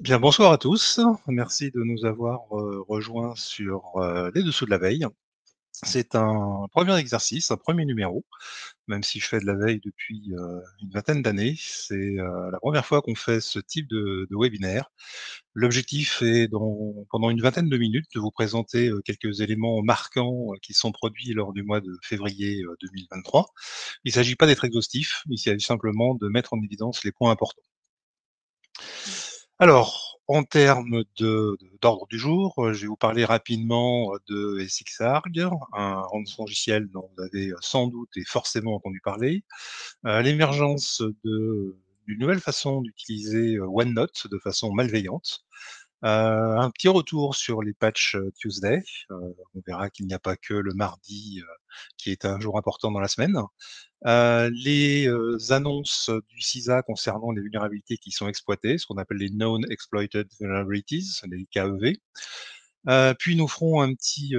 Bien, bonsoir à tous. Merci de nous avoir, rejoints sur, les dessous de la veille. C'est un premier exercice, un premier numéro, même si je fais de la veille depuis, une vingtaine d'années. C'est, la première fois qu'on fait ce type de webinaire. L'objectif est pendant une vingtaine de minutes, de vous présenter, quelques éléments marquants, qui sont produits lors du mois de février, 2023. Il ne s'agit pas d'être exhaustif, il s'agit simplement de mettre en évidence les points importants. Alors, en termes d'ordre du jour, je vais vous parler rapidement, de SXArg, un rançongiciel dont vous avez, sans doute et forcément entendu parler. L'émergence d'une nouvelle façon d'utiliser, OneNote de façon malveillante. Un petit retour sur les patchs, Tuesday. On verra qu'il n'y a pas que le mardi, qui est un jour important dans la semaine. Les, annonces du CISA concernant les vulnérabilités qui sont exploitées, ce qu'on appelle les Known Exploited Vulnerabilities, les KEV. Puis nous ferons un petit,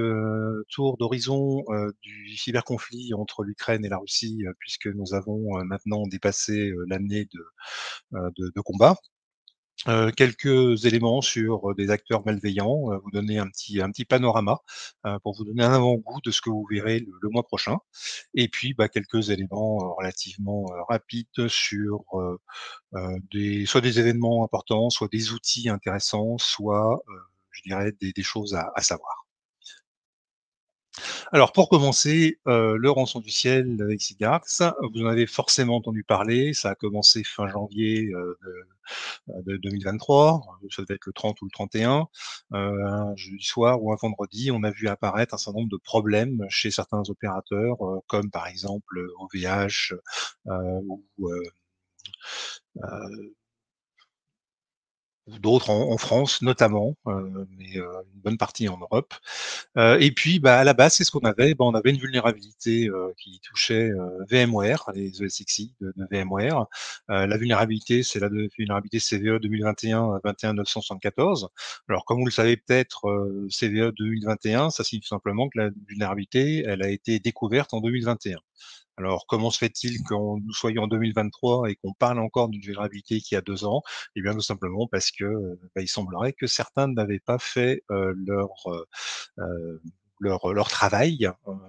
tour d'horizon, du cyberconflit entre l'Ukraine et la Russie, puisque nous avons, maintenant dépassé, l'année de combat. Quelques éléments sur, des acteurs malveillants, vous donner un petit panorama, pour vous donner un avant-goût de ce que vous verrez le mois prochain. Et puis, bah, quelques éléments, relativement, rapides sur, soit des événements importants, soit des outils intéressants, soit, je dirais des choses à savoir. Alors pour commencer, le rançon du ciel avec Cygax, vous en avez forcément entendu parler, ça a commencé fin janvier, de 2023, ça devait être le 30 ou le 31. Un jeudi soir ou un vendredi, on a vu apparaître un certain nombre de problèmes chez certains opérateurs, comme par exemple, OVH, ou d'autres en France notamment, mais une bonne partie en Europe. Et puis, bah, à la base, c'est ce qu'on avait. Bah, on avait une vulnérabilité, qui touchait, VMware, les ESXi de VMware. La vulnérabilité, c'est la vulnérabilité CVE 2021 21974. Alors, comme vous le savez peut-être, CVE 2021, ça signifie simplement que la vulnérabilité, elle a été découverte en 2021. Alors, comment se fait-il qu'on nous soyons en 2023 et qu'on parle encore d'une vulnérabilité qui a 2 ans? Eh bien, tout simplement parce que, bah, il semblerait que certains n'avaient pas fait, heu, leur travail,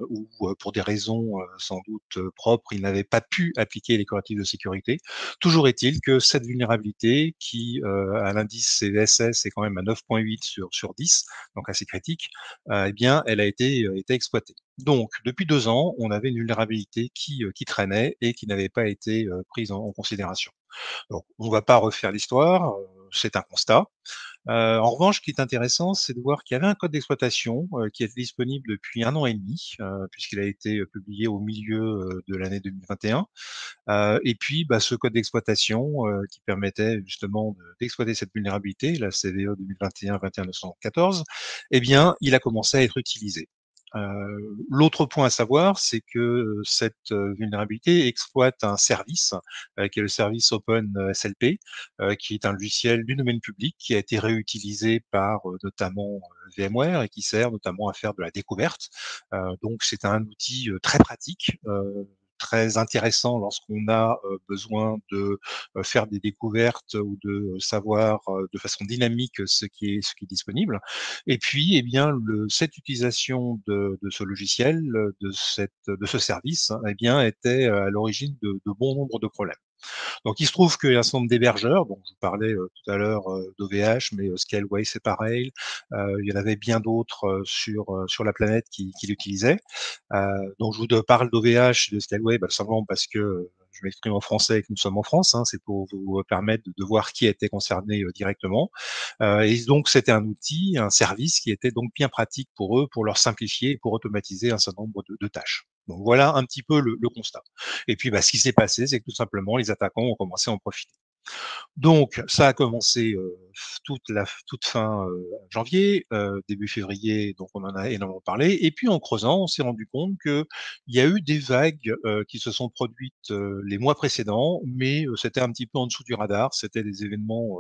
ou, pour des raisons, sans doute, propres, ils n'avaient pas pu appliquer les correctifs de sécurité. Toujours est-il que cette vulnérabilité qui, a l'indice CVSS est quand même à 9,8 sur 10, donc assez critique, eh bien, elle a été exploitée. Donc depuis 2 ans, on avait une vulnérabilité qui traînait et qui n'avait pas été, prise en considération. Donc on ne va pas refaire l'histoire, c'est un constat. En revanche, ce qui est intéressant, c'est de voir qu'il y avait un code d'exploitation, qui était disponible depuis 1 an et demi, puisqu'il a été, publié au milieu, de l'année 2021. Et puis, bah, ce code d'exploitation, qui permettait justement d'exploiter cette vulnérabilité, la CVE 2021-21914, eh bien, il a commencé à être utilisé. L'autre point à savoir, c'est que, cette, vulnérabilité exploite un service, qui est le service OpenSLP, qui est un logiciel du domaine public qui a été réutilisé par, notamment, VMware et qui sert notamment à faire de la découverte. Donc c'est un outil, très pratique, très intéressant lorsqu'on a, besoin de, faire des découvertes ou de savoir, de façon dynamique ce qui est disponible. Et puis, eh bien, cette utilisation de ce logiciel, de ce service, hein, eh bien, était, à l'origine de bon nombre de problèmes. Donc il se trouve qu'il y a un certain nombre d'hébergeurs, donc je vous parlais, tout à l'heure, d'OVH, mais, Scaleway c'est pareil. Il y en avait bien d'autres, sur la planète qui l'utilisaient. Donc je vous parle d'OVH et de Scaleway, bah, simplement parce que, je m'exprime en français et que nous sommes en France, hein. C'est pour vous permettre de voir qui était concerné, directement. Et donc c'était un outil, un service qui était donc bien pratique pour eux, pour leur simplifier et pour automatiser un certain nombre de tâches. Donc voilà un petit peu le constat. Et puis, bah, ce qui s'est passé, c'est que tout simplement les attaquants ont commencé à en profiter. Donc ça a commencé, toute fin, janvier, début février, donc on en a énormément parlé et puis en creusant, on s'est rendu compte qu'il y a eu des vagues, qui se sont produites, les mois précédents, mais, c'était un petit peu en dessous du radar. C'était des événements,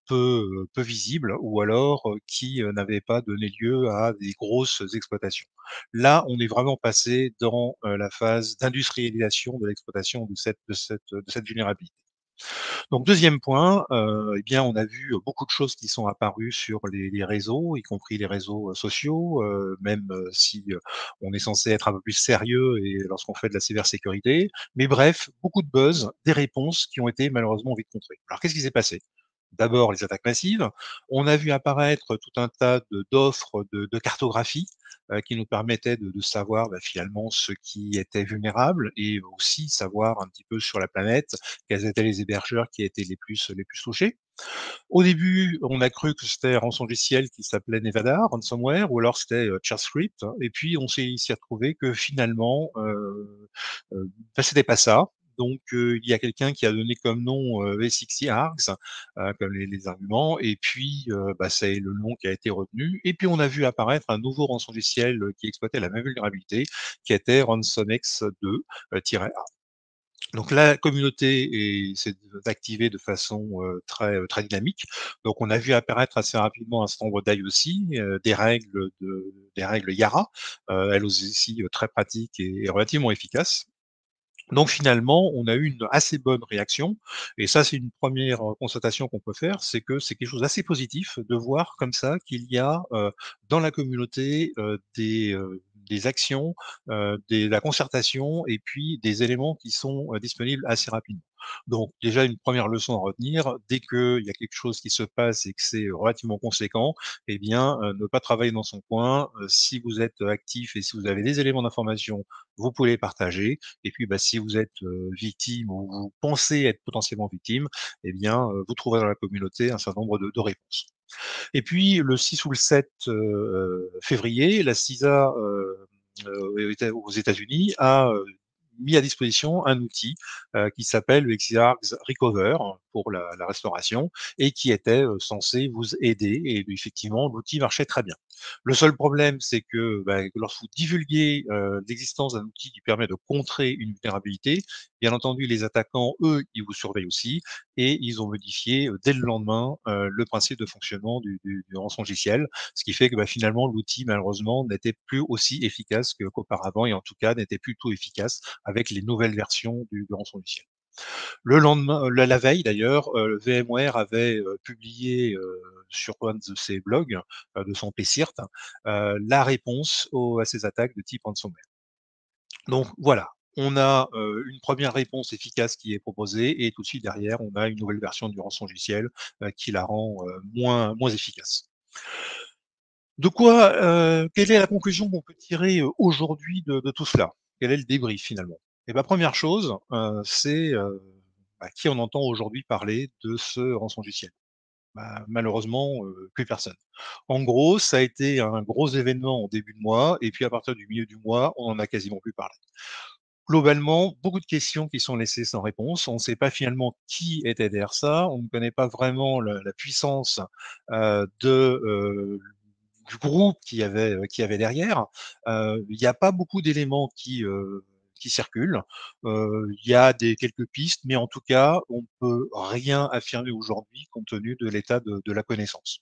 peu visibles ou alors, qui, n'avaient pas donné lieu à des grosses exploitations. Là, on est vraiment passé dans, la phase d'industrialisation de l'exploitation de cette vulnérabilité. Donc deuxième point, eh bien, on a vu beaucoup de choses qui sont apparues sur les réseaux, y compris les réseaux, sociaux, même, si, on est censé être un peu plus sérieux et lorsqu'on fait de la cybersécurité. Mais bref, beaucoup de buzz, des réponses qui ont été malheureusement vite contrées. Alors qu'est-ce qui s'est passé? D'abord les attaques massives. On a vu apparaître tout un tas d'offres de cartographie, qui nous permettaient de savoir, bah, finalement ce qui était vulnérable et aussi savoir un petit peu sur la planète quels étaient les hébergeurs qui étaient les plus touchés. Au début, on a cru que c'était un rançongiciel qui s'appelait Nevada Ransomware ou alors c'était, Chascript, hein, et puis on s'est retrouvé que finalement, bah, c'était pas ça. Donc il y a quelqu'un qui a donné comme nom, V6EARGS, comme les arguments et puis, bah, c'est le nom qui a été retenu et puis on a vu apparaître un nouveau rançongiciel, qui exploitait la même vulnérabilité, qui était RansomX2, -A. Donc la communauté s'est activée de façon, très dynamique. Donc on a vu apparaître assez rapidement un certain nombre d'IOC, des règles Yara, elles aussi, très pratiques et relativement efficaces. Donc finalement, on a eu une assez bonne réaction et ça, c'est une première re constatation qu'on peut faire, c'est que c'est quelque chose d'assez positif de voir comme ça qu'il y a, dans la communauté, des actions, la concertation et puis des éléments qui sont, disponibles assez rapidement. Donc déjà une première leçon à retenir, dès qu'il y a quelque chose qui se passe et que c'est relativement conséquent, eh bien, ne pas travailler dans son coin. Si vous êtes actif et si vous avez des éléments d'information, vous pouvez les partager et puis, bah, si vous êtes, victime ou vous pensez être potentiellement victime, eh bien, vous trouverez dans la communauté un certain nombre de réponses. Et puis le 6 ou le 7 février, la CISA, aux États-Unis a, mis à disposition un outil, qui s'appelle le XRX Recover pour la restauration et qui était, censé vous aider et effectivement l'outil marchait très bien. Le seul problème, c'est que, bah, lorsque vous divulguez, l'existence d'un outil qui permet de contrer une vulnérabilité, bien entendu les attaquants, eux, ils vous surveillent aussi et ils ont modifié, dès le lendemain, le principe de fonctionnement du rançongiciel. Ce qui fait que, bah, finalement, l'outil, malheureusement, n'était plus aussi efficace qu'auparavant et en tout cas, n'était plus tout efficace avec les nouvelles versions du rançongiciel. Le lendemain, la veille d'ailleurs, VMware avait, publié, sur un de ses blogs, de son PCIRT, la réponse à ces attaques de type ransomware. Donc voilà, on a, une première réponse efficace qui est proposée et tout de suite derrière, on a une nouvelle version du rançongiciel, qui la rend, moins efficace. Quelle est la conclusion qu'on peut tirer, aujourd'hui de tout cela? Quel est le débrief finalement? Et bah, 1re chose, c'est, à qui on entend aujourd'hui parler de ce rançongiciel? Bah, malheureusement, plus personne. En gros, ça a été un gros événement en début de mois et puis à partir du milieu du mois, on en a quasiment plus parlé. Globalement, beaucoup de questions qui sont laissées sans réponse. On ne sait pas finalement qui était derrière ça. On ne connaît pas vraiment la puissance, du groupe qui avait derrière. Il n'y a pas beaucoup d'éléments qui circulent. Il y a quelques pistes, mais en tout cas, on ne peut rien affirmer aujourd'hui compte tenu de l'état de la connaissance.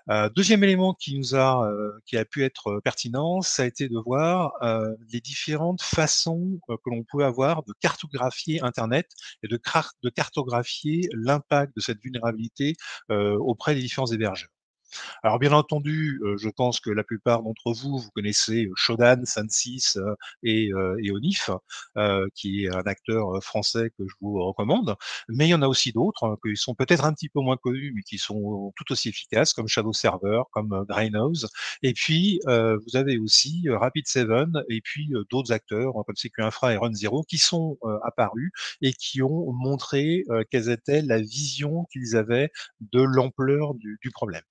Voilà. 2e élément qui a pu être, pertinent, ça a été de voir, les différentes façons, que l'on peut avoir de cartographier internet et de cartographier l'impact de cette vulnérabilité, auprès des différents hébergeurs. Alors bien entendu, je pense que la plupart d'entre vous, vous connaissez, Shodan, Sansys, et Onif, qui est un acteur, français que je vous recommande. Mais il y en a aussi d'autres, qui sont peut-être un petit peu moins connus, mais qui sont tout aussi efficaces, comme Shadow Server, comme, Greyhouse. Et puis, vous avez aussi, Rapid7 et puis, d'autres acteurs, comme Secuinfra et run0 qui sont, apparus et qui ont montré, quelles était la vision qu'ils avaient de l'ampleur du problème.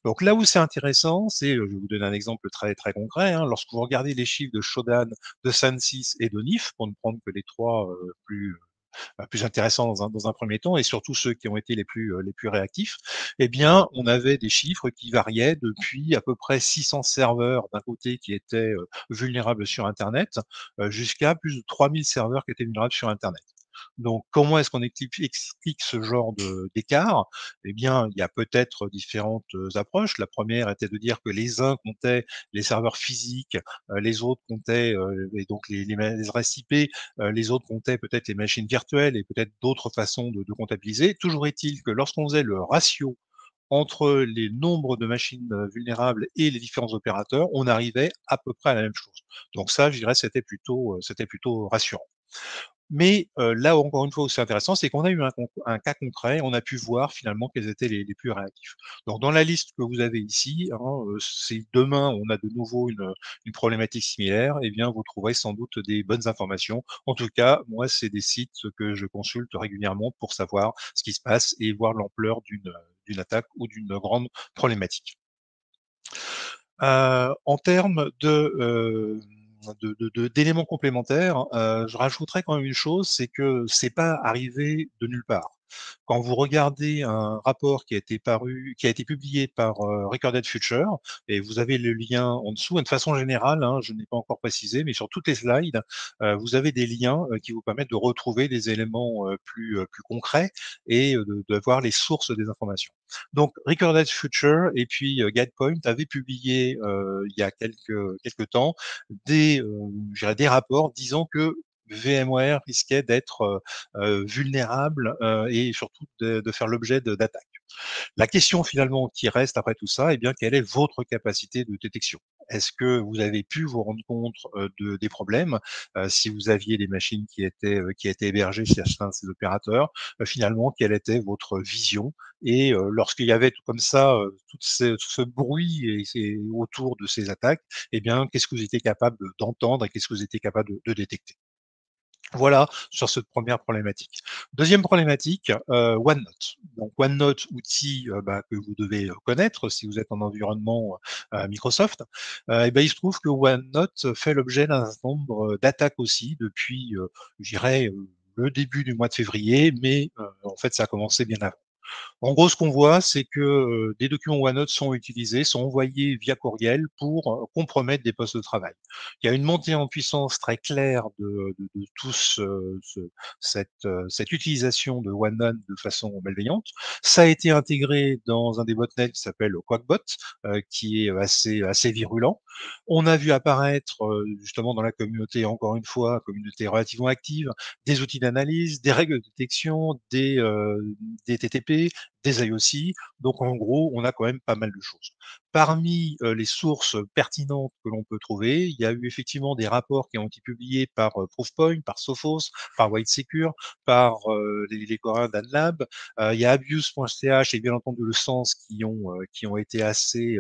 Donc là où c'est intéressant, je vais vous donner un exemple très, très concret, hein. Lorsque vous regardez les chiffres de Shodan, de Sansys et d'Onif, pour ne prendre que les 3 plus intéressants dans un 1er temps et surtout ceux qui ont été les plus réactifs, eh bien, on avait des chiffres qui variaient depuis à peu près 600 serveurs d'un côté qui étaient, vulnérables sur internet, jusqu'à plus de 3000 serveurs qui étaient vulnérables sur internet. Donc comment est-ce qu'on explique ce genre d'écart? Eh bien, il y a peut-être différentes, approches. La première était de dire que les uns comptaient les serveurs physiques, les autres comptaient, et donc les adresses IP, les autres comptaient peut-être les machines virtuelles et peut-être d'autres façons de comptabiliser. Toujours est-il que lorsqu'on faisait le ratio entre les nombres de machines, vulnérables et les différents opérateurs, on arrivait à peu près à la même chose. Donc ça, je dirais, c'était plutôt rassurant. Mais, là encore une fois où c'est intéressant, c'est qu'on a eu un cas concret, on a pu voir finalement quels étaient les plus réactifs. Donc dans la liste que vous avez ici, hein, si demain on a de nouveau une problématique similaire, eh bien vous trouverez sans doute des bonnes informations. En tout cas, moi, c'est des sites que je consulte régulièrement pour savoir ce qui se passe et voir l'ampleur d'une attaque ou d'une grande problématique. En termes d'éléments complémentaires, je rajouterais quand même une chose, c'est que c'est pas arrivé de nulle part. Quand vous regardez un rapport qui a été publié par, Recorded Future et vous avez le lien en dessous et de façon générale, hein, je n'ai pas encore précisé, mais sur toutes les slides, vous avez des liens, qui vous permettent de retrouver des éléments, plus concrets et de voir les sources des informations. Donc Recorded Future et puis, Guidepoint avaient publié, il y a quelques temps je dirais des rapports disant que VMware risquait d'être, vulnérable, et surtout de faire l'objet d'attaques. La question finalement qui reste après tout ça, eh bien, quelle est votre capacité de détection? Est-ce que vous avez pu vous rendre compte, des problèmes? Si vous aviez des machines qui étaient hébergées chez certains de ces opérateurs, finalement, quelle était votre vision? Et lorsqu'il y avait tout comme ça, tout ce bruit autour de ces attaques, eh bien, qu'est-ce que vous étiez capable d'entendre et qu'est-ce que vous étiez capable de détecter? Voilà sur cette première problématique. Deuxième problématique, OneNote. Donc OneNote, outil, que vous devez, connaître si vous êtes en environnement, Microsoft. Et ben, il se trouve que OneNote fait l'objet d'un certain nombre, d'attaques aussi depuis, je dirais, le début du mois de février, mais, en fait, ça a commencé bien avant. En gros, ce qu'on voit, c'est que, des documents OneNote sont utilisés, sont envoyés via courriel pour, compromettre des postes de travail. Il y a une montée en puissance très claire de tout cette utilisation de OneNote de façon malveillante. Ça a été intégré dans un des botnets qui s'appelle Quackbot, qui est assez virulent. On a vu apparaître, justement dans la communauté, encore une fois, communauté relativement active, des outils d'analyse, des règles de détection, des TTP, des IOC. Donc en gros, on a quand même pas mal de choses. Parmi, les sources pertinentes que l'on peut trouver, il y a eu effectivement des rapports qui ont été publiés par, Proofpoint, par Sophos, par WhiteSecure, par, les coréens d'AnLab. Il y a Abuse.ch et bien entendu le Sens qui ont été assez,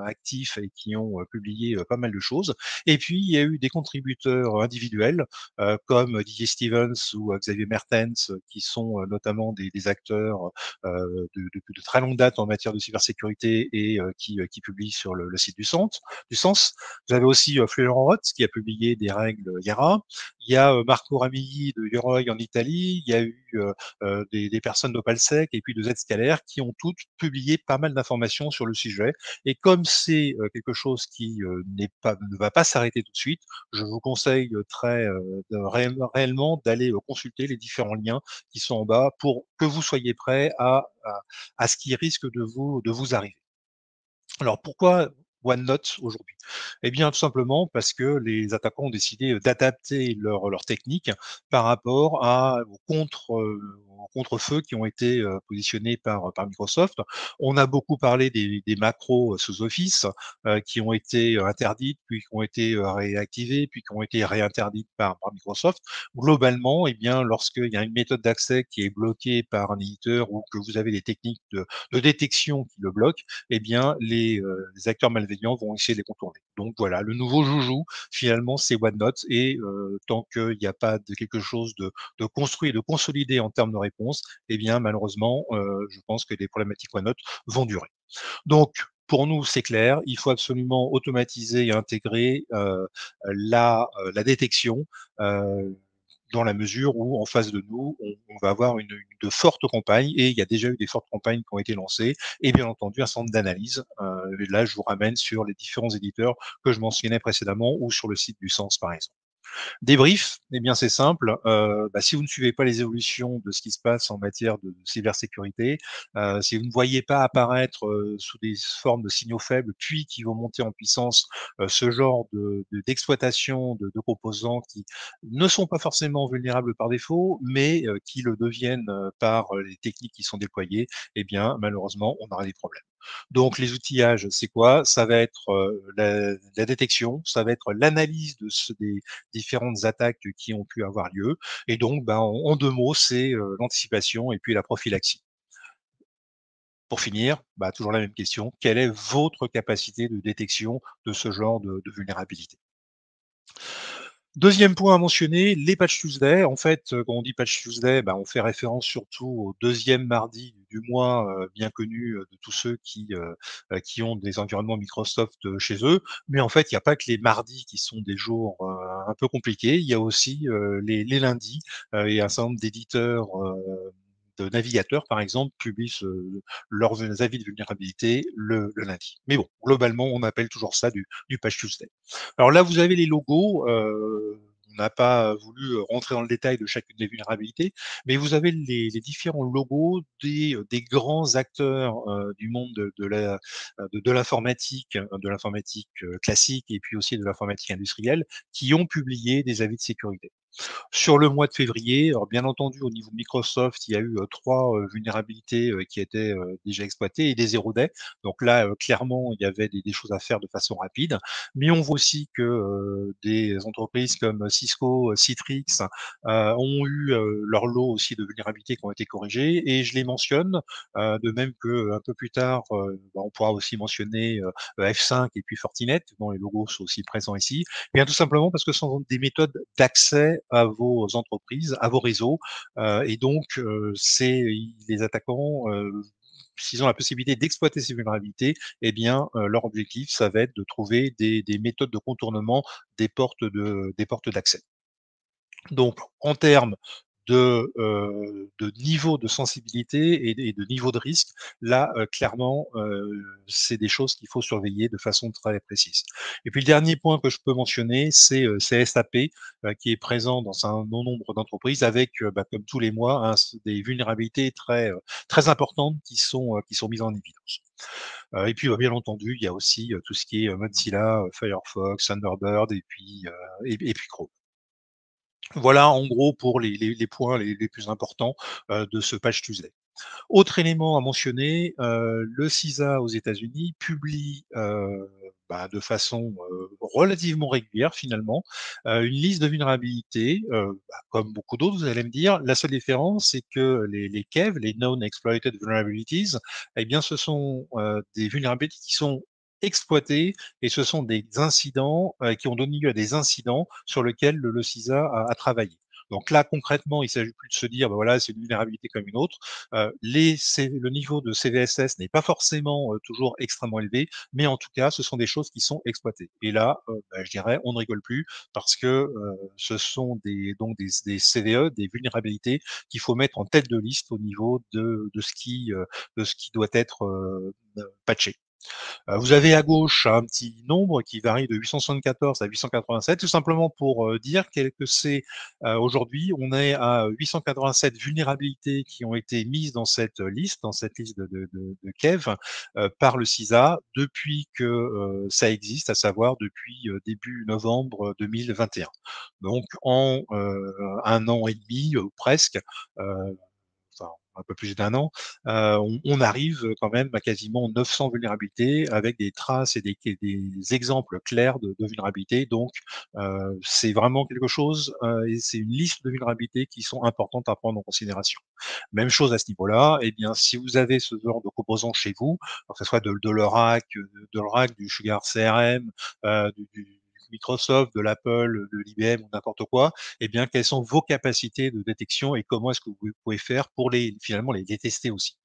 actifs et qui ont, publié, pas mal de choses. Et puis il y a eu des contributeurs individuels, comme Didier Stevens ou, Xavier Mertens, qui sont, notamment des acteurs, depuis de très longue date en matière de cybersécurité et qui publie sur le site du Sens. Vous avez aussi Florian Roth qui a publié des règles Yara. Il y a Marco Ramilli de Yoroi en Italie. Il y a eu des personnes d'Opalsec et puis de Zscaler qui ont toutes publié pas mal d'informations sur le sujet. Et comme c'est quelque chose qui ne va pas s'arrêter tout de suite, je vous conseille réellement d'aller consulter les différents liens qui sont en bas pour que vous soyez prêts à ce qui risque de vous arriver. Alors pourquoi OneNote aujourd'hui? Eh bien tout simplement parce que les attaquants ont décidé d'adapter leur technique par rapport aux contre-feux qui ont été, positionnés par Microsoft. On a beaucoup parlé des macros sous Office, qui ont été, interdites, puis qui ont été, réactivées, puis qui ont été réinterdites par Microsoft. Globalement, eh bien lorsqu'il y a une méthode d'accès qui est bloquée par un éditeur ou que vous avez des techniques de détection qui le bloquent, eh bien, les acteurs malveillants vont essayer de les contourner. Donc voilà, le nouveau joujou, finalement, c'est OneNote et tant qu'il n'y a pas de quelque chose de construit et de consolidé en termes de réponse, eh bien, malheureusement, je pense que les problématiques OneNote vont durer. Donc, pour nous, c'est clair, il faut absolument automatiser et intégrer la détection. Dans la mesure où en face de nous, on va avoir de fortes campagnes et il y a déjà eu des fortes campagnes qui ont été lancées et bien entendu un centre d'analyse. Et là, je vous ramène sur les différents éditeurs que je mentionnais précédemment ou sur le site du Sens, par exemple. Débrief, eh bien, c'est simple, si vous ne suivez pas les évolutions de ce qui se passe en matière de cybersécurité, si vous ne voyez pas apparaître, sous des formes de signaux faibles, puis qui vont monter en puissance, ce genre d'exploitation de composants qui ne sont pas forcément vulnérables par défaut, mais qui le deviennent, par, les techniques qui sont déployées, eh bien, malheureusement, on aura des problèmes. Donc les outillages, c'est quoi? Ça va être, la détection, ça va être l'analyse de ce des différentes attaques qui ont pu avoir lieu et donc, en 2 mots, c'est, l'anticipation et puis la prophylaxie. Pour finir, toujours la même question, quelle est votre capacité de détection de ce genre de vulnérabilité? Deuxième point à mentionner, les Patch Tuesday. En fait, quand on dit Patch Tuesday, on fait référence surtout au deuxième mardi du mois, bien connu, de tous ceux qui ont des environnements Microsoft, chez eux. Mais en fait, il n'y a pas que les mardis qui sont des jours, un peu compliqués. Il y a aussi, les lundis, et un certain nombre d'éditeurs, de navigateurs, par exemple, publient leurs avis de vulnérabilité le lundi. Mais bon, globalement, on appelle toujours ça du Patch Tuesday. Alors là, vous avez les logos, on n'a pas voulu, rentrer dans le détail de chacune des vulnérabilités, mais vous avez les différents logos des grands acteurs, du monde de l'informatique, classique et puis aussi de l'informatique industrielle, qui ont publié des avis de sécurité. Sur le mois de février, alors bien entendu au niveau de Microsoft, il y a eu, 3, vulnérabilités, qui étaient, déjà exploitées et des 0 day. Donc là, clairement, il y avait des choses à faire de façon rapide. Mais on voit aussi que, des entreprises comme Cisco, Citrix, ont eu, leur lot aussi de vulnérabilités qui ont été corrigées et je les mentionne, de même que un peu plus tard, on pourra aussi mentionner, F5 et puis Fortinet, dont les logos sont aussi présents ici. Bien, tout simplement parce que ce sont des méthodes d'accès à vos entreprises, à vos réseaux, et donc c'est les attaquants, s'ils ont la possibilité d'exploiter ces vulnérabilités, eh bien, leur objectif, ça va être de trouver des méthodes de contournement des portes d'accès. Donc en termes de niveau de sensibilité et de niveau de risque, là, clairement, c'est des choses qu'il faut surveiller de façon très précise. Et puis le dernier point que je peux mentionner, c'est SAP, qui est présent dans un bon nombre d'entreprises avec, comme tous les mois, hein, des vulnérabilités très importantes qui sont mises en évidence. Et puis, bien entendu, il y a aussi, tout ce qui est, Mozilla, Firefox, Thunderbird et puis Chrome. Voilà en gros pour les points les plus importants, de ce Patch Tuesday. Autre élément à mentionner, le CISA aux États-Unis publie, de façon, relativement régulière finalement, une liste de vulnérabilités, comme beaucoup d'autres, vous allez me dire. La seule différence, c'est que les KEV, les Known Exploited Vulnerabilities, eh bien ce sont, des vulnérabilités qui sont exploitées et ce sont des incidents, qui ont donné lieu à des incidents sur lesquels le CISA a travaillé. Donc là, concrètement, il s'agit plus de se dire: voilà, c'est une vulnérabilité comme une autre. Le niveau de CVSS n'est pas forcément, toujours extrêmement élevé, mais en tout cas, ce sont des choses qui sont exploitées et là, je dirais, on ne rigole plus parce que, ce sont des CVE, des vulnérabilités qu'il faut mettre en tête de liste au niveau de ce qui doit être, patché. Vous avez à gauche un petit nombre qui varie de 874 à 887, tout simplement pour, dire que c'est, aujourd'hui, on est à 887 vulnérabilités qui ont été mises dans cette liste de KEV, par le CISA depuis que, ça existe, à savoir depuis, début novembre 2021. Donc en, 1 an et demi, presque, enfin un peu plus d'1 an, on arrive quand même à quasiment 900 vulnérabilités avec des traces et des exemples clairs de vulnérabilités. Donc, c'est vraiment quelque chose, et c'est une liste de vulnérabilités qui sont importantes à prendre en considération. Même chose à ce niveau-là, eh bien, si vous avez ce genre de composants chez vous, que ce soit de l'Oracle, du Sugar CRM, du Microsoft, de l'Apple, de l'IBM ou n'importe quoi, eh bien, quelles sont vos capacités de détection et comment est-ce que vous pouvez faire pour finalement les tester aussi.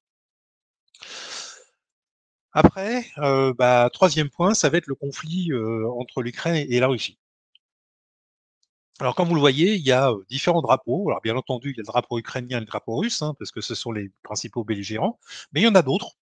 Après, 3e point, ça va être le conflit, entre l'Ukraine et la Russie. Alors comme vous le voyez, il y a, différents drapeaux. Alors bien entendu, il y a le drapeau ukrainien et le drapeau russe, hein, parce que ce sont les principaux belligérants, mais il y en a d'autres.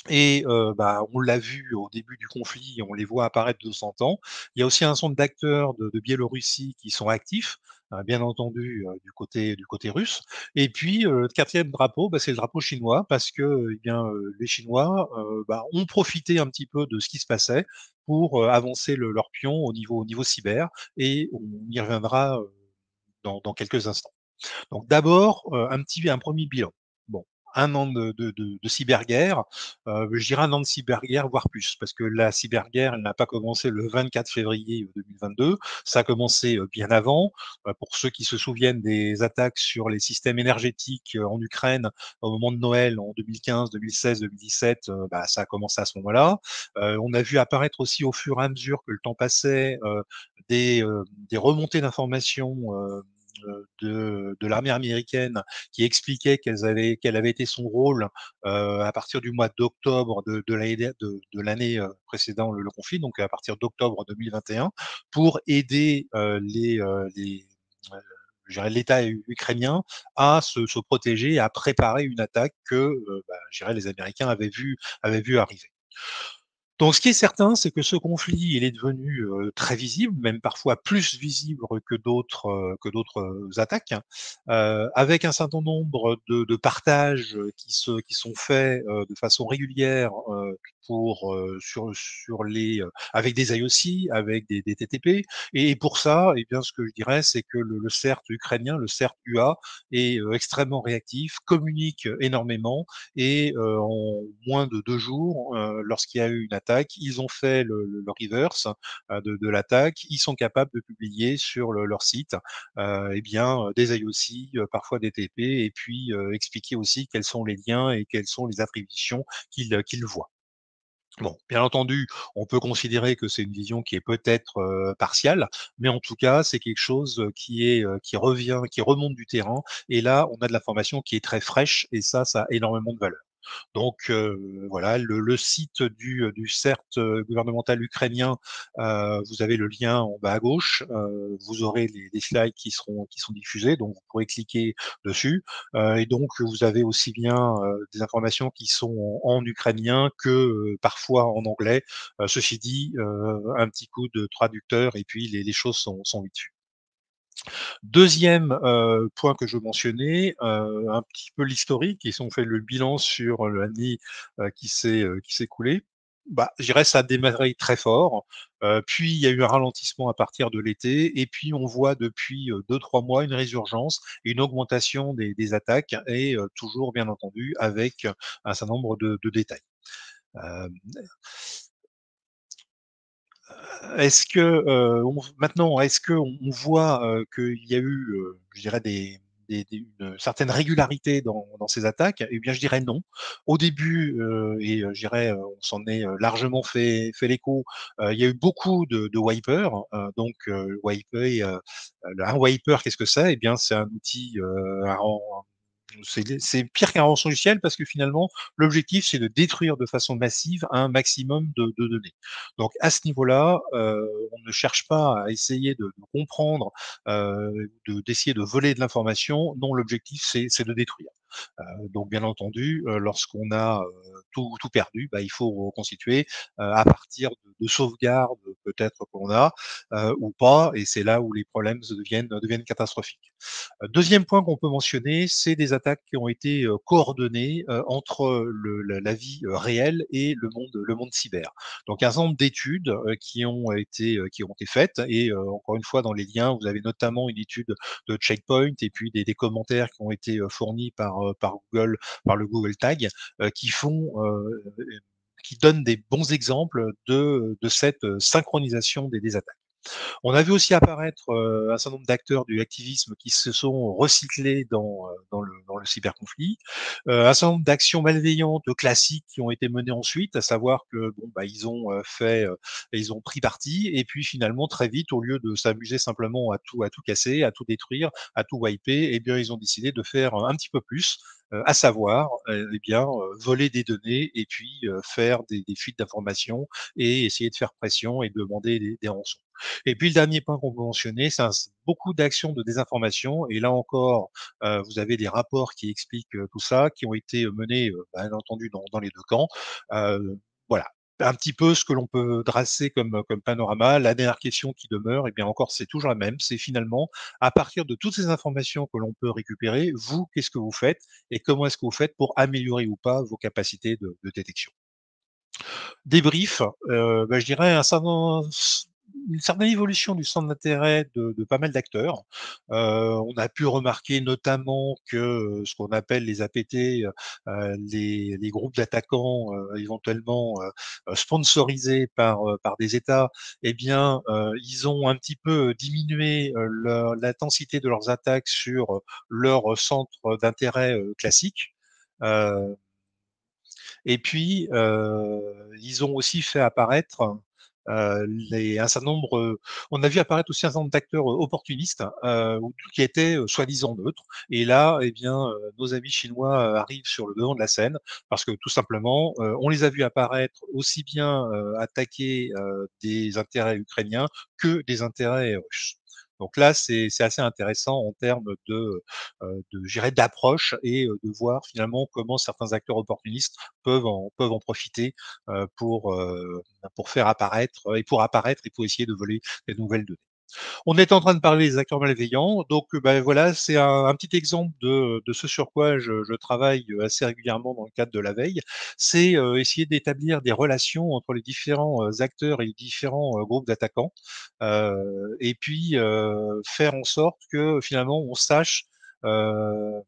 Et bah, on l'a vu au début du conflit, on les voit apparaître de temps en temps. Il y a aussi un certain nombre d'acteurs de Biélorussie qui sont actifs, bien entendu, du côté russe. Et puis, le 4e drapeau, bah, c'est le drapeau chinois parce que, eh bien, les Chinois, bah, ont profité un petit peu de ce qui se passait pour, avancer leur pion au niveau cyber, et on y reviendra, dans quelques instants. Donc d'abord, un premier bilan. Bon, 1 an de cyberguerre, je dirais 1 an de cyberguerre, voire plus, parce que la cyberguerre, elle n'a pas commencé le 24 février 2022, ça a commencé, bien avant. Pour ceux qui se souviennent des attaques sur les systèmes énergétiques, en Ukraine au moment de Noël en 2015, 2016, 2017, bah, ça a commencé à ce moment-là. On a vu apparaître aussi au fur et à mesure que le temps passait, des remontées d'informations, de l'armée américaine, qui expliquait quel avait été son rôle, à partir du mois d'octobre de l'année, précédant le conflit, donc à partir d'octobre 2021, pour aider, je dirais l'État ukrainien à se protéger, à préparer une attaque que, bah, je dirais les Américains avaient vu arriver. Donc ce qui est certain, c'est que ce conflit, il est devenu, très visible, même parfois plus visible que d'autres attaques, hein, avec un certain nombre de partages, qui sont faits, de façon régulière, sur les, avec des IOC, avec des TTP. Et pour ça, et bien, ce que je dirais, c'est que le CERT ukrainien, le CERT UA, est, extrêmement réactif, communique énormément, et en moins de 2 jours, lorsqu'il y a eu une attaque, ils ont fait le reverse, de l'attaque. Ils sont capables de publier sur leur site, eh bien, des IOC, parfois des TP, et puis, expliquer aussi quels sont les liens et quelles sont les attributions qu'ils voient. Bon, bien entendu, on peut considérer que c'est une vision qui est peut-être, partiale, mais en tout cas, c'est quelque chose, qui remonte du terrain, et là, on a de l'information qui est très fraîche, et ça a énormément de valeur. Donc voilà, le site du CERT, gouvernemental ukrainien, vous avez le lien en bas à gauche, vous aurez les slides qui sont diffusés, donc vous pourrez cliquer dessus, et donc vous avez aussi bien, des informations qui sont en ukrainien que, parfois en anglais. Ceci dit, un petit coup de traducteur, et puis les choses sont vite vues. 2e, point que je veux mentionner, un petit peu l'historique, et si on fait le bilan sur l'année, qui s'est écoulée, bah, je dirais ça a démarré très fort, puis il y a eu un ralentissement à partir de l'été, et puis on voit depuis, 2-3 mois une résurgence et une augmentation des attaques, et toujours bien entendu avec, un certain nombre de détails. Hem Est-ce qu'on voit, qu'il y a eu, je dirais une certaine régularité dans ces attaques? Eh bien, je dirais non. Au début, je dirais, on s'en est, largement fait l'écho, il y a eu beaucoup de wipers, donc wiper, un wiper, qu'est-ce que c'est? Eh bien, c'est un outil, c'est pire qu'un rançongiciel, parce que finalement, l'objectif, c'est de détruire de façon massive un maximum de données. Donc à ce niveau-là, on ne cherche pas à essayer de comprendre, d'essayer de voler de l'information. Non, l'objectif, c'est de détruire. Donc bien entendu, lorsqu'on a, tout perdu, bah, il faut reconstituer, à partir de sauvegardes peut-être qu'on a, ou pas, et c'est là où les problèmes deviennent catastrophiques. 2e point qu'on peut mentionner, c'est des attaques qui ont été, coordonnées, entre la vie, réelle et le monde cyber. Donc un certain nombre d'études, qui ont été faites, et encore une fois dans les liens, vous avez notamment une étude de Check Point, et puis des commentaires qui ont été, fournis par Google, par le Google Tag, qui donnent des bons exemples de cette, synchronisation des attaques. On a vu aussi apparaître, un certain nombre d'acteurs du activisme qui se sont recyclés dans le cyberconflit. Un certain nombre d'actions malveillantes classiques qui ont été menées ensuite, à savoir que bon, bah, ils ont pris parti, et puis finalement très vite, au lieu de s'amuser simplement à tout casser, à tout détruire, à tout wiper, eh bien ils ont décidé de faire un petit peu plus, à savoir, eh bien, voler des données, et puis, faire des fuites d'informations, et essayer de faire pression et demander des rançons. Et puis le dernier point qu'on peut mentionner, c'est beaucoup d'actions de désinformation et là encore, vous avez des rapports qui expliquent, tout ça, qui ont été, menés, bien entendu dans les 2 camps. Voilà, un petit peu ce que l'on peut dresser comme panorama. La dernière question qui demeure, et bien encore, c'est toujours la même, c'est finalement, à partir de toutes ces informations que l'on peut récupérer, vous, qu'est-ce que vous faites et comment est-ce que vous faites pour améliorer ou pas vos capacités de détection? Débrief, je dirais une certaine évolution du centre d'intérêt de pas mal d'acteurs. On a pu remarquer notamment que, ce qu'on appelle les APT, les groupes d'attaquants, éventuellement, sponsorisés par des États, eh bien, ils ont un petit peu diminué, l'intensité de leurs attaques sur, leur centre d'intérêt, classique. Heu et puis, ils ont aussi fait apparaître, un certain nombre, on a vu apparaître aussi un certain nombre d'acteurs, opportunistes, ou qui étaient, soi-disant neutres et là, eh bien, nos amis chinois, arrivent sur le devant de la scène parce que tout simplement, on les a vus apparaître aussi bien, attaquer, des intérêts ukrainiens que des intérêts russes. Donc là, c'est assez intéressant en termes je dirais d'approche et de voir finalement comment certains acteurs opportunistes peuvent en profiter, pour faire apparaître et pour apparaître et pour essayer de voler des nouvelles données. On est en train de parler des acteurs malveillants, donc voilà, c'est un petit exemple de ce sur quoi je travaille, assez régulièrement dans le cadre de la veille. C'est, essayer d'établir des relations entre les différents, acteurs et les différents, groupes d'attaquants, et puis, faire en sorte que finalement heu,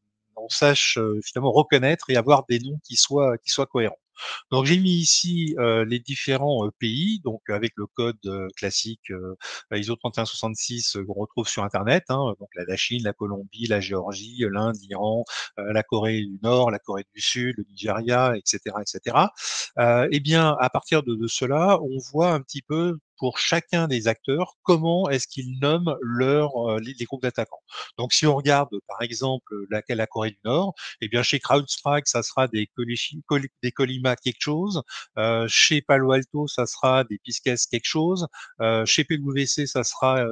finalement reconnaître et avoir des noms qui soient cohérents. Donc j'ai mis ici, les différents, pays, donc avec le code, classique, ISO 3166, qu'on retrouve sur internet, hein, donc la Chine, la Colombie, la Géorgie, l'Inde, l'Iran, la Corée du Nord, la Corée du Sud, le Nigeria et cetera et cetera. Et bien, à partir de cela, on voit un petit peu pour chacun des acteurs, comment est-ce qu'ils nomment les groupes d'attaquants. Donc si on regarde, par exemple, la Corée du Nord, eh bien, chez CrowdStrike, ça sera des Colima quelque chose. Chez Palo Alto, ça sera des Pisces quelque chose. Chez PwC, ça sera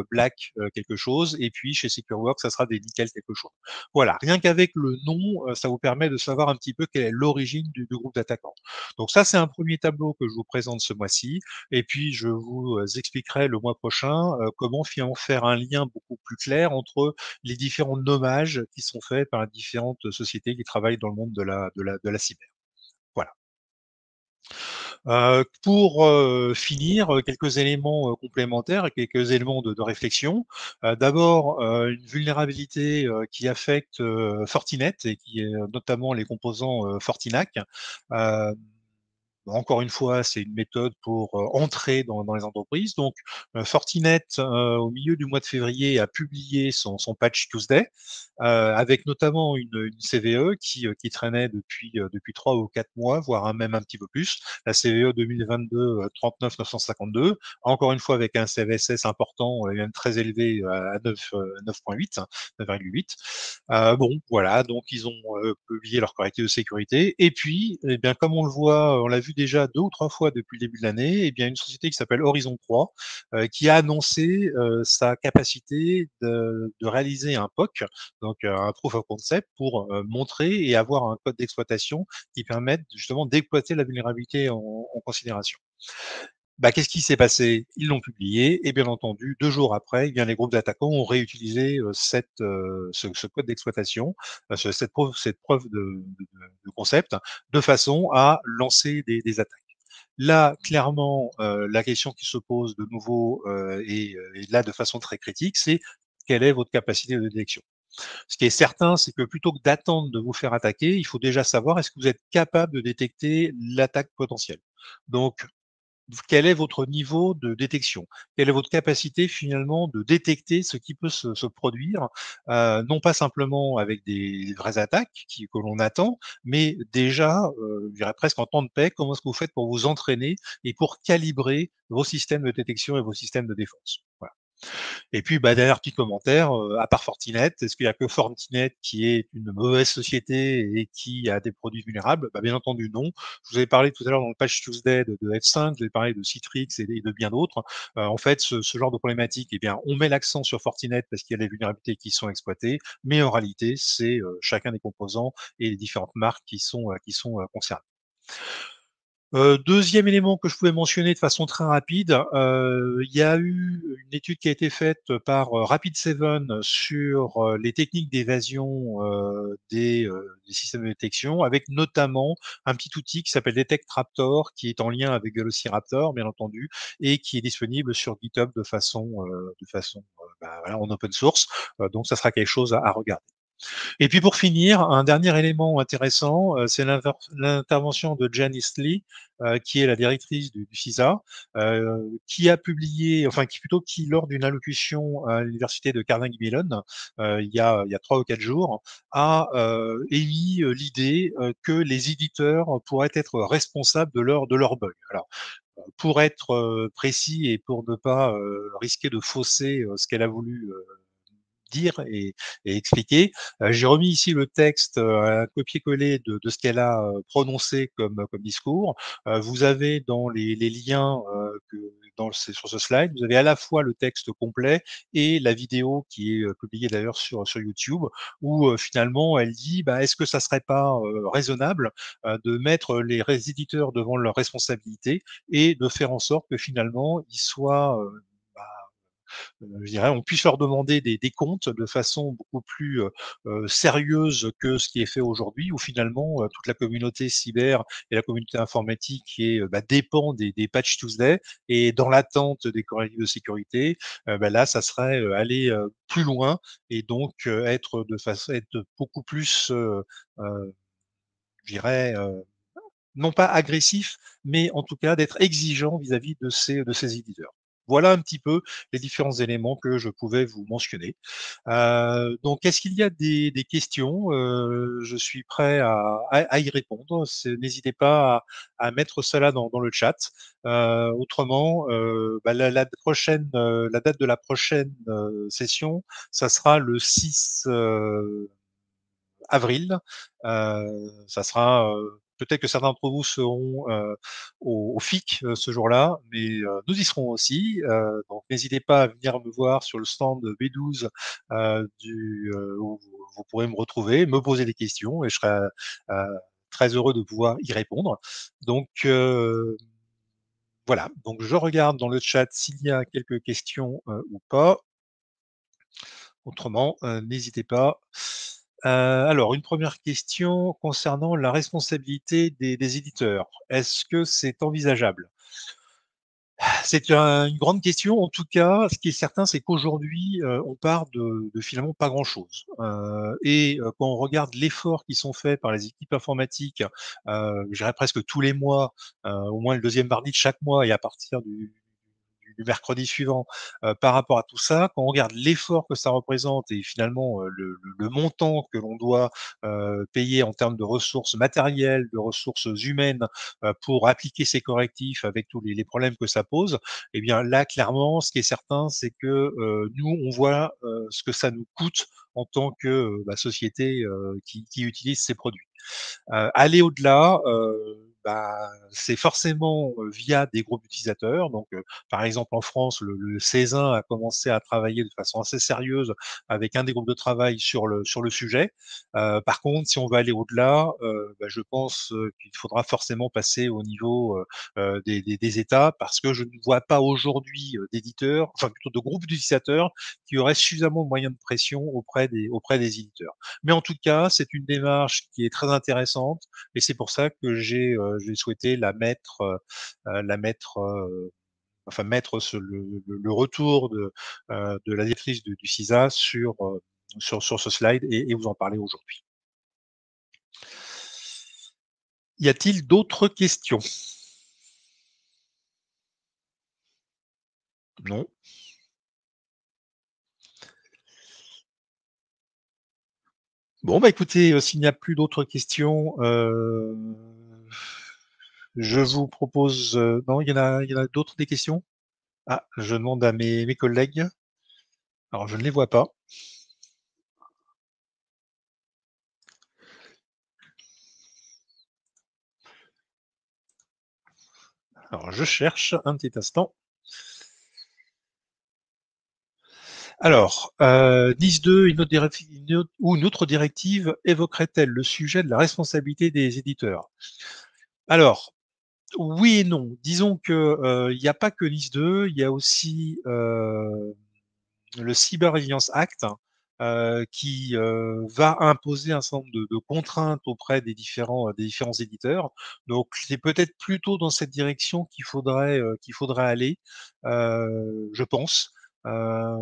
Black quelque chose. Et puis chez SecureWorks, ça sera des Nickel quelque chose. Voilà, rien qu'avec le nom, ça vous permet de savoir un petit peu quelle est l'origine du groupe d'attaquants. Donc ça, c'est un premier tableau que je vous présente ce mois-ci. Et puis, je vous expliquerai le mois prochain comment finalement faire un lien beaucoup plus clair entre les différents nommages qui sont faits par différentes sociétés qui travaillent dans le monde de la cyber. Voilà. Pour, finir, quelques éléments, complémentaires et quelques éléments de réflexion. D'abord, une vulnérabilité, qui affecte, Fortinet et qui est notamment les composants, Fortinac. Hem Encore une fois, c'est une méthode pour, entrer dans les entreprises. Donc, Fortinet, au milieu du mois de février, a publié son Patch Tuesday, avec notamment une CVE qui traînait depuis 3 ou 4 mois, voire même un petit peu plus. La CVE 2022, 39 952. Encore une fois avec un CVSS important, et même très élevé, à 9,8, 9,8. Bon, voilà, donc ils ont, publié leur correctif de sécurité et puis, eh bien, comme on le voit, on l'a vu déjà 2 ou 3 fois depuis le début de l'année, eh bien, une société qui s'appelle Horizon 3, qui a annoncé, sa capacité de réaliser un POC, donc un Proof of Concept pour, montrer et avoir un code d'exploitation qui permette justement d'exploiter la vulnérabilité en considération. Bah, qu'est-ce qui s'est passé? Ils l'ont publié et bien entendu 2 jours après, eh bien, les groupes d'attaquants ont réutilisé, ce code d'exploitation, cette preuve de concept, de façon à lancer des attaques. Là, clairement, la question qui se pose de nouveau, est là de façon très critique, c'est: quelle est votre capacité de détection? Ce qui est certain, c'est que plutôt que d'attendre de vous faire attaquer, il faut déjà savoir est-ce que vous êtes capable de détecter l'attaque potentielle? Donc quel est votre niveau de détection? Quelle est votre capacité finalement de détecter ce qui peut se produire, non pas simplement avec des vraies attaques que l'on attend, mais déjà, je dirais presque en temps de paix, comment est-ce que vous faites pour vous entraîner et pour calibrer vos systèmes de détection et vos systèmes de défense? Voilà. Et puis, bah, dernier petit commentaire, à part Fortinet, est-ce qu'il y a que Fortinet qui est une mauvaise société et qui a des produits vulnérables? Bah, bien entendu non. Je vous avais parlé tout à l'heure dans le Patch Tuesday de F5, je vous ai parlé de Citrix et de bien d'autres. En fait, ce genre de problématique, eh bien, on met l'accent sur Fortinet parce qu'il y a des vulnérabilités qui sont exploitées, mais en réalité, c'est, chacun des composants et les différentes marques qui sont concernées. 2e élément que je pouvais mentionner de façon très rapide, il y a eu une étude qui a été faite par, Rapid7 sur, les techniques d'évasion, des systèmes de détection avec notamment un petit outil qui s'appelle Detect Raptor qui est en lien avec Velociraptor bien entendu et qui est disponible sur GitHub de façon, bah, voilà en open source, donc ça sera quelque chose à regarder. Et puis pour finir, un dernier élément intéressant, c'est l'intervention de Janice Lee, qui est la directrice du CISA, qui a publié enfin qui lors d'une allocution à l'université de Carnegie Mellon, il y a 3 ou 4 jours, a, émis, l'idée, que les éditeurs pourraient être responsables de leurs bugs. Alors, pour être, précis et pour ne pas, risquer de fausser, ce qu'elle a voulu, dire et expliquer. J'ai remis ici le texte, un copier-coller de ce qu'elle a, prononcé comme discours. Vous avez dans les liens, que sur ce slide, vous avez à la fois le texte complet et la vidéo qui est, publiée d'ailleurs sur YouTube où, finalement elle dit: «Bah, est-ce que ça serait pas, raisonnable, de mettre les éditeurs devant leurs responsabilités et de faire en sorte que finalement ils soient, bah, je dirais, on puisse leur demander des comptes de façon beaucoup plus, sérieuse que ce qui est fait aujourd'hui, où finalement, toute la communauté cyber et la communauté informatique bah, dépend des Patch Tuesday et dans l'attente des correctifs de sécurité, bah, là, ça serait, aller, plus loin et donc être beaucoup plus, je dirais, non pas agressif, mais en tout cas d'être exigeant vis-à-vis de ces éditeurs. Voilà un petit peu les différents éléments que je pouvais vous mentionner. Donc est-ce qu'il y a des questions? Je suis prêt à y répondre. N'hésitez pas à mettre cela dans le chat. Autrement, bah, la date de la prochaine, session, ça sera le 6, avril. Ça sera, peut-être que certains d'entre vous seront, au FIC, ce jour-là, mais nous y serons aussi, donc n'hésitez pas à venir me voir sur le stand B12, où vous pourrez me retrouver, me poser des questions et je serai, très heureux de pouvoir y répondre. Donc voilà, donc je regarde dans le chat s'il y a quelques questions, ou pas. Autrement, n'hésitez pas. Alors une première question concernant la responsabilité des éditeurs. Est-ce que c'est envisageable? C'est une grande question. En tout cas, ce qui est certain, c'est qu'aujourd'hui, on part de finalement pas grand-chose. Quand on regarde l'effort qui sont faits par les équipes informatiques, je dirais presque tous les mois, au moins le deuxième mardi de chaque mois et à partir du mercredi suivant, par rapport à tout ça, quand on regarde l'effort que ça représente et finalement, le montant que l'on doit, payer en termes de ressources matérielles, de ressources humaines, pour appliquer ces correctifs avec tous les problèmes que ça pose, eh bien là, clairement, ce qui est certain, c'est que, nous, on voit, ce que ça nous coûte en tant que, bah, société, qui utilise ces produits. Aller au-delà, bah, c'est forcément, via des groupes d'utilisateurs. Donc, par exemple, en France, le Césin a commencé à travailler de façon assez sérieuse avec un des groupes de travail sur le sujet. Par contre, si on veut aller au-delà, bah, je pense, qu'il faudra forcément passer au niveau, des États parce que je ne vois pas aujourd'hui, d'éditeurs, enfin plutôt de groupes d'utilisateurs qui auraient suffisamment de moyens de pression auprès des éditeurs. Mais en tout cas, c'est une démarche qui est très intéressante et c'est pour ça que j'ai souhaité la mettre, enfin mettre le retour de la directrice du CISA sur ce slide et vous en parler aujourd'hui. Y a-t-il d'autres questions? Non? Bon, bah, écoutez, s'il n'y a plus d'autres questions, je vous propose, non, il y en a d'autres des questions? Ah, je demande à mes collègues. Alors je ne les vois pas. Alors je cherche un petit instant. Alors, NIS 2, une autre directive évoquerait-elle le sujet de la responsabilité des éditeurs? Alors, oui et non. Disons que, il n'y a pas que NIS 2, il y a aussi, le Cyber Resilience Act, qui, va imposer un certain nombre de contraintes auprès des différents éditeurs. Donc c'est peut-être plutôt dans cette direction qu'il faudrait aller, je pense. Heu,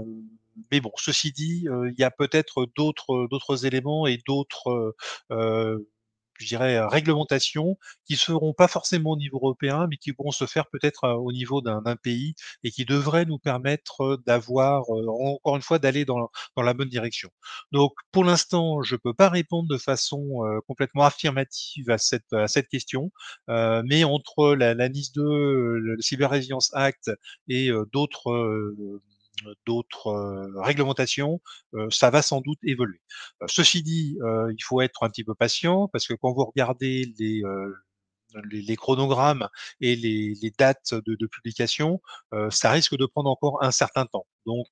mais bon, ceci dit, il y a peut-être d'autres éléments et d'autres, je dirais, réglementations qui se feront pas forcément au niveau européen, mais qui pourront se faire peut-être, au niveau d'un pays et qui devraient nous permettre, d'avoir, encore une fois, d'aller dans la bonne direction. Donc pour l'instant, je peux pas répondre de façon, complètement affirmative à cette question, mais entre la NIS 2, le Cyber Resilience Act et d'autres, réglementations, ça va sans doute évoluer. Ceci dit, il faut être un petit peu patient parce que quand vous regardez les chronogrammes et les dates de publication, ça risque de prendre encore un certain temps. Donc,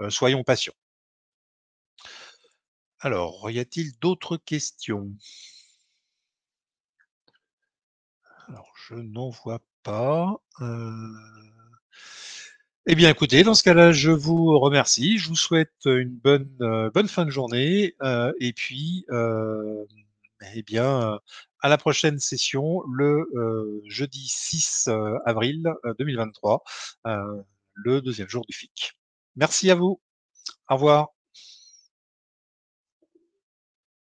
soyons patients. Alors, y a-t-il d'autres questions? Alors, je n'en vois pas. Eh bien, écoutez, dans ce cas-là, je vous remercie. Je vous souhaite une bonne fin de journée, et puis, eh bien, à la prochaine session le, jeudi 6 avril, 2023, le deuxième jour du FIC. Merci à vous. Au revoir.